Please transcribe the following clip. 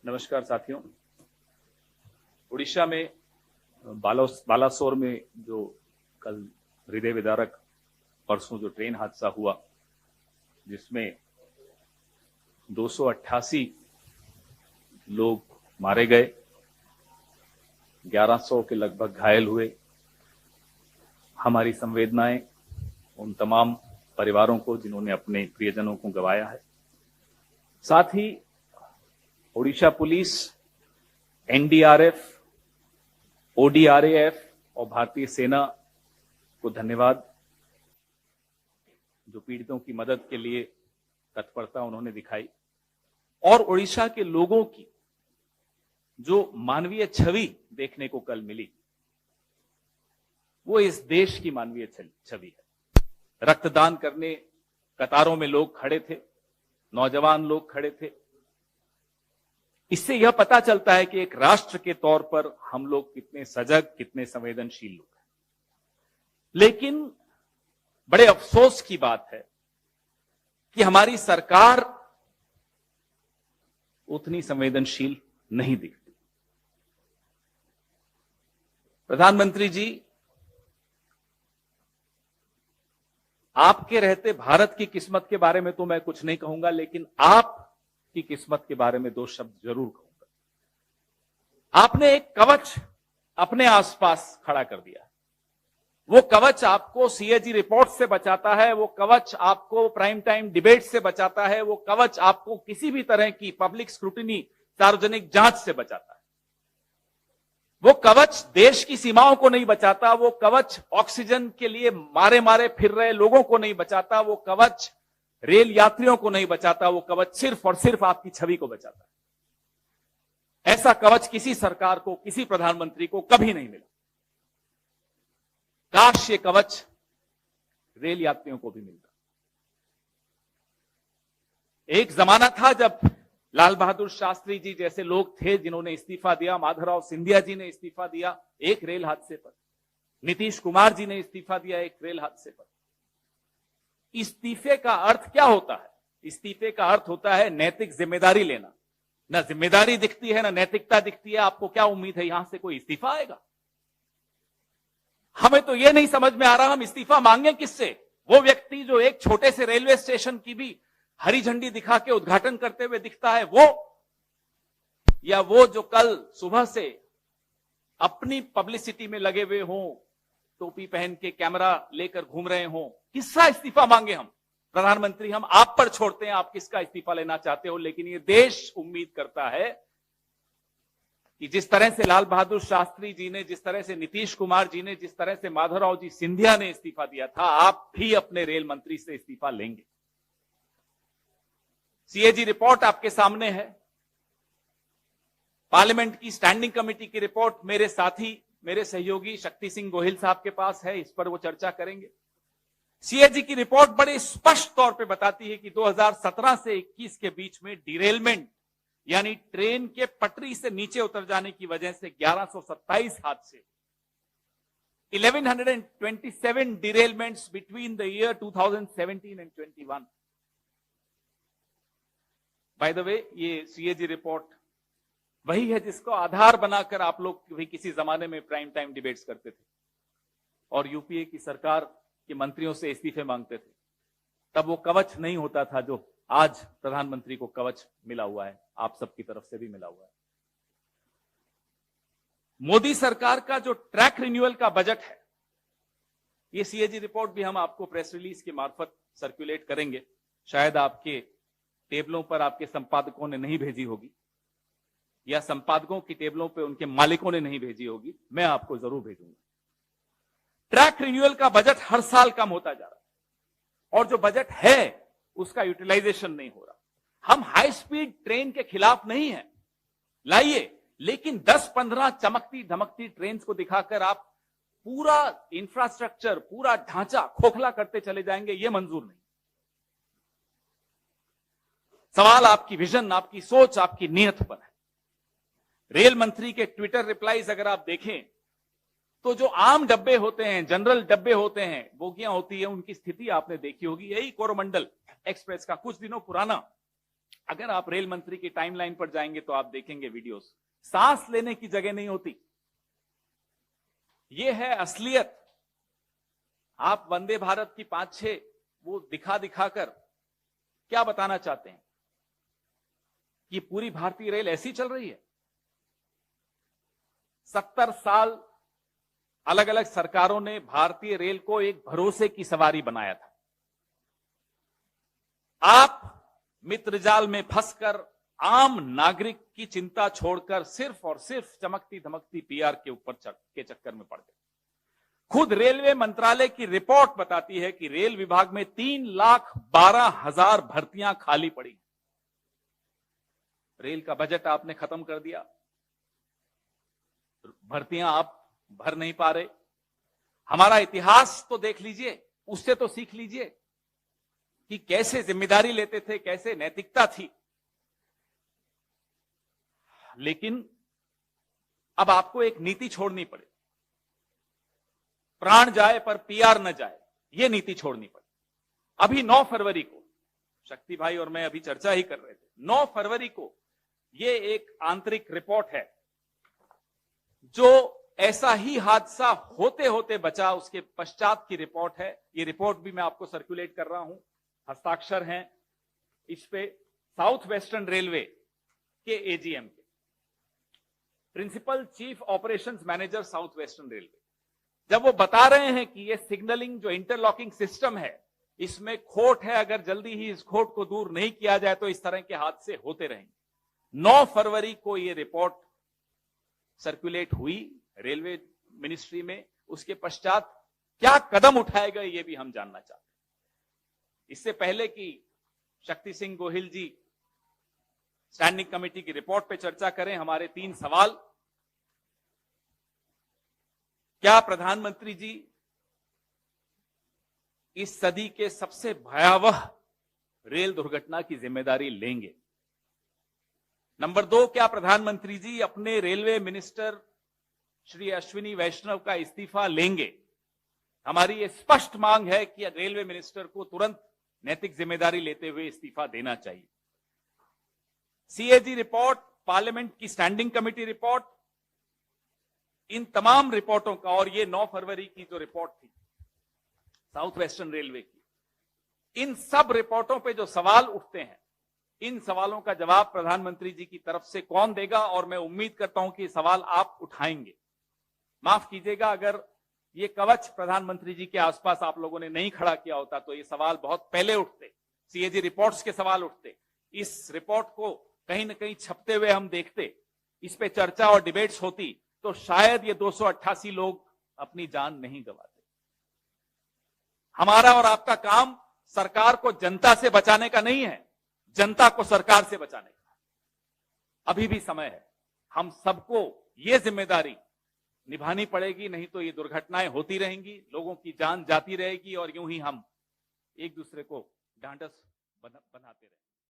नमस्कार साथियों। उड़ीसा में बालासोर में जो कल हृदय विदारक परसों जो ट्रेन हादसा हुआ, जिसमें 288 लोग मारे गए, 1100 के लगभग घायल हुए। हमारी संवेदनाएं उन तमाम परिवारों को जिन्होंने अपने प्रियजनों को गंवाया है। साथ ही ओडिशा पुलिस, एनडीआरएफ, ओडीआरएफ और भारतीय सेना को धन्यवाद, जो पीड़ितों की मदद के लिए तत्परता उन्होंने दिखाई। और ओडिशा के लोगों की जो मानवीय छवि देखने को कल मिली, वो इस देश की मानवीय छवि है। रक्तदान करने कतारों में लोग खड़े थे, नौजवान लोग खड़े थे। इससे यह पता चलता है कि एक राष्ट्र के तौर पर हम लोग कितने सजग, कितने संवेदनशील लोग हैं। लेकिन बड़े अफसोस की बात है कि हमारी सरकार उतनी संवेदनशील नहीं दिखती। प्रधानमंत्री जी, आपके रहते भारत की किस्मत के बारे में तो मैं कुछ नहीं कहूंगा, लेकिन आप की किस्मत के बारे में दो शब्द जरूर कहूंगा। आपने एक कवच अपने आसपास खड़ा कर दिया। वो कवच आपको सीएजी रिपोर्ट से बचाता है, वो कवच आपको प्राइम टाइम डिबेट से बचाता है, वो कवच आपको किसी भी तरह की पब्लिक स्क्रूटिनी, सार्वजनिक जांच से बचाता है। वो कवच देश की सीमाओं को नहीं बचाता, वो कवच ऑक्सीजन के लिए मारे मारे फिर रहे लोगों को नहीं बचाता, वो कवच रेल यात्रियों को नहीं बचाता, वो कवच सिर्फ और सिर्फ आपकी छवि को बचाता है। ऐसा कवच किसी सरकार को, किसी प्रधानमंत्री को कभी नहीं मिला। काश ये कवच रेल यात्रियों को भी मिलता। एक जमाना था जब लाल बहादुर शास्त्री जी जैसे लोग थे जिन्होंने इस्तीफा दिया, माधवराव सिंधिया जी ने इस्तीफा दिया एक रेल हादसे पर, नीतीश कुमार जी ने इस्तीफा दिया एक रेल हादसे पर। इस्तीफे का अर्थ क्या होता है? इस्तीफे का अर्थ होता है नैतिक जिम्मेदारी लेना। ना जिम्मेदारी दिखती है, ना नैतिकता दिखती है। आपको क्या उम्मीद है यहां से कोई इस्तीफा आएगा? हमें तो यह नहीं समझ में आ रहा हम इस्तीफा मांगे किससे। वो व्यक्ति जो एक छोटे से रेलवे स्टेशन की भी हरी झंडी दिखा के उद्घाटन करते हुए दिखता है, वो, या वो जो कल सुबह से अपनी पब्लिसिटी में लगे हुए हों, टोपी पहन के कैमरा लेकर घूम रहे हों, किसका इस्तीफा मांगे हम? प्रधानमंत्री, हम आप पर छोड़ते हैं, आप किसका इस्तीफा लेना चाहते हो। लेकिन ये देश उम्मीद करता है कि जिस तरह से लाल बहादुर शास्त्री जी ने, जिस तरह से नीतीश कुमार जी ने, जिस तरह से माधवराव जी सिंधिया ने इस्तीफा दिया था, आप भी अपने रेल मंत्री से इस्तीफा लेंगे। सीएजी रिपोर्ट आपके सामने है, पार्लियामेंट की स्टैंडिंग कमेटी की रिपोर्ट मेरे साथी, मेरे सहयोगी शक्ति सिंह गोहिल साहब के पास है, इस पर वो चर्चा करेंगे। सीएजी की रिपोर्ट बड़े स्पष्ट तौर पे बताती है कि 2017 से 21 के बीच में डिरेलमेंट, यानी ट्रेन के पटरी से नीचे उतर जाने की वजह से 1127 हादसे, 1127 derailments between the year 2017 and 21। By the way, ये सीएजी रिपोर्ट वही है जिसको आधार बनाकर आप लोग भी किसी जमाने में प्राइम टाइम डिबेट्स करते थे और यूपीए की सरकार के मंत्रियों से इस्तीफे मांगते थे। तब वो कवच नहीं होता था जो आज प्रधानमंत्री को कवच मिला हुआ है, आप सबकी तरफ से भी मिला हुआ है। मोदी सरकार का जो ट्रैक रिन्यूअल का बजट है, ये सीएजी रिपोर्ट भी हम आपको प्रेस रिलीज के मार्फत सर्कुलेट करेंगे। शायद आपके टेबलों पर आपके संपादकों ने नहीं भेजी होगी, या संपादकों की टेबलों पे उनके मालिकों ने नहीं भेजी होगी, मैं आपको जरूर भेजूंगा। ट्रैक रिन्यूअल का बजट हर साल कम होता जा रहा है और जो बजट है उसका यूटिलाइजेशन नहीं हो रहा। हम हाई स्पीड ट्रेन के खिलाफ नहीं है, लाइए, लेकिन 10-15 चमकती धमकती ट्रेन को दिखाकर आप पूरा इंफ्रास्ट्रक्चर, पूरा ढांचा खोखला करते चले जाएंगे, यह मंजूर नहीं। सवाल आपकी विजन, आपकी सोच, आपकी नीयत पर है। रेल मंत्री के ट्विटर रिप्लाईज अगर आप देखें तो जो आम डब्बे होते हैं, जनरल डब्बे होते हैं, बोगियां होती है, उनकी स्थिति आपने देखी होगी। यही कोरोमंडल एक्सप्रेस का कुछ दिनों पुराना अगर आप रेल मंत्री की टाइमलाइन पर जाएंगे तो आप देखेंगे वीडियोस, सांस लेने की जगह नहीं होती। यह है असलियत। आप वंदे भारत की 5-6 वो दिखा दिखाकर क्या बताना चाहते हैं कि पूरी भारतीय रेल ऐसी चल रही है? 70 साल अलग अलग सरकारों ने भारतीय रेल को एक भरोसे की सवारी बनाया था। आप मित्र जाल में फंसकर आम नागरिक की चिंता छोड़कर सिर्फ और सिर्फ चमकती धमकती पीआर के ऊपर के चक्कर में पड़ गए। खुद रेलवे मंत्रालय की रिपोर्ट बताती है कि रेल विभाग में 3,12,000 भर्तियां खाली पड़ी। रेल का बजट आपने खत्म कर दिया, भर्तियां आप भर नहीं पा रहे। हमारा इतिहास तो देख लीजिए, उससे तो सीख लीजिए कि कैसे जिम्मेदारी लेते थे, कैसे नैतिकता थी। लेकिन अब आपको एक नीति छोड़नी पड़े, प्राण जाए पर पीआर न जाए, यह नीति छोड़नी पड़े। अभी 9 फरवरी को शक्ति भाई और मैं अभी चर्चा ही कर रहे थे, 9 फरवरी को यह एक आंतरिक रिपोर्ट है जो ऐसा ही हादसा होते होते बचा, उसके पश्चात की रिपोर्ट है। यह रिपोर्ट भी मैं आपको सर्कुलेट कर रहा हूं, हस्ताक्षर हैं इस पे साउथ वेस्टर्न रेलवे के एजीएम के, principal chief operations manager south western railway, जब वो बता रहे हैं कि ये सिग्नलिंग जो इंटरलॉकिंग सिस्टम है इसमें खोट है, अगर जल्दी ही इस खोट को दूर नहीं किया जाए तो इस तरह के हादसे होते रहेंगे। 9 फरवरी को ये रिपोर्ट सर्कुलेट हुई रेलवे मिनिस्ट्री में। उसके पश्चात क्या कदम उठाए गए ये भी हम जानना चाहते हैं। इससे पहले कि शक्ति सिंह गोहिल जी स्टैंडिंग कमेटी की रिपोर्ट पे चर्चा करें, हमारे 3 सवाल। क्या प्रधानमंत्री जी इस सदी के सबसे भयावह रेल दुर्घटना की जिम्मेदारी लेंगे? नंबर 2, क्या प्रधानमंत्री जी अपने रेलवे मिनिस्टर श्री अश्विनी वैष्णव का इस्तीफा लेंगे? हमारी यह स्पष्ट मांग है कि रेलवे मिनिस्टर को तुरंत नैतिक जिम्मेदारी लेते हुए इस्तीफा देना चाहिए। सीएजी रिपोर्ट, पार्लियामेंट की स्टैंडिंग कमेटी रिपोर्ट, इन तमाम रिपोर्टों का, और ये 9 फरवरी की जो रिपोर्ट थी साउथ वेस्टर्न रेलवे की, इन सब रिपोर्टों पे जो सवाल उठते हैं, इन सवालों का जवाब प्रधानमंत्री जी की तरफ से कौन देगा? और मैं उम्मीद करता हूं कि सवाल आप उठाएंगे। माफ कीजिएगा, अगर ये कवच प्रधानमंत्री जी के आसपास आप लोगों ने नहीं खड़ा किया होता तो ये सवाल बहुत पहले उठते, सीएजी रिपोर्ट्स के सवाल उठते। इस रिपोर्ट को कहीं ना कहीं छपते हुए हम देखते, इस पे चर्चा और डिबेट्स होती, तो शायद ये 288 लोग अपनी जान नहीं गंवाते। हमारा और आपका काम सरकार को जनता से बचाने का नहीं है, जनता को सरकार से बचाने का। अभी भी समय है, हम सबको ये जिम्मेदारी निभानी पड़ेगी, नहीं तो ये दुर्घटनाएं होती रहेंगी, लोगों की जान जाती रहेगी और यूं ही हम एक दूसरे को ढांढस बनाते रहेंगे।